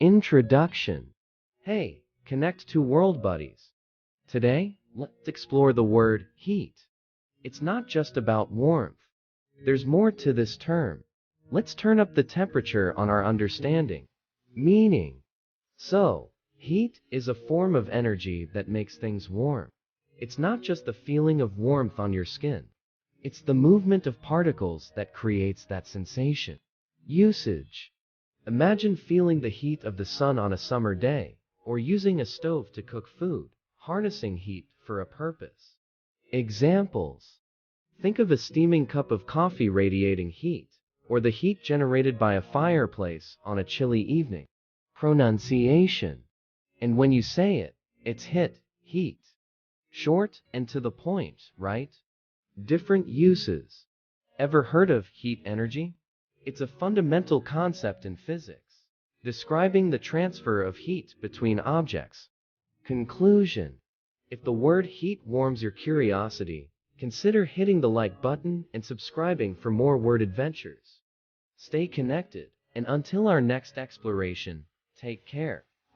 Introduction. Hey, connect to World Buddies. Today, let's explore the word heat. It's not just about warmth. There's more to this term. Let's turn up the temperature on our understanding. Meaning. So, heat is a form of energy that makes things warm. It's not just the feeling of warmth on your skin. It's the movement of particles that creates that sensation. Usage. Imagine feeling the heat of the sun on a summer day, or using a stove to cook food, harnessing heat for a purpose. Examples. Think of a steaming cup of coffee radiating heat, or the heat generated by a fireplace on a chilly evening. Pronunciation. And when you say it, it's hiទ្ធ, heat. Short and to the point, right? Different uses. Ever heard of heat energy? It's a fundamental concept in physics, describing the transfer of heat between objects. Conclusion. If the word heat warms your curiosity, consider hitting the like button and subscribing for more word adventures. Stay connected, and until our next exploration, take care.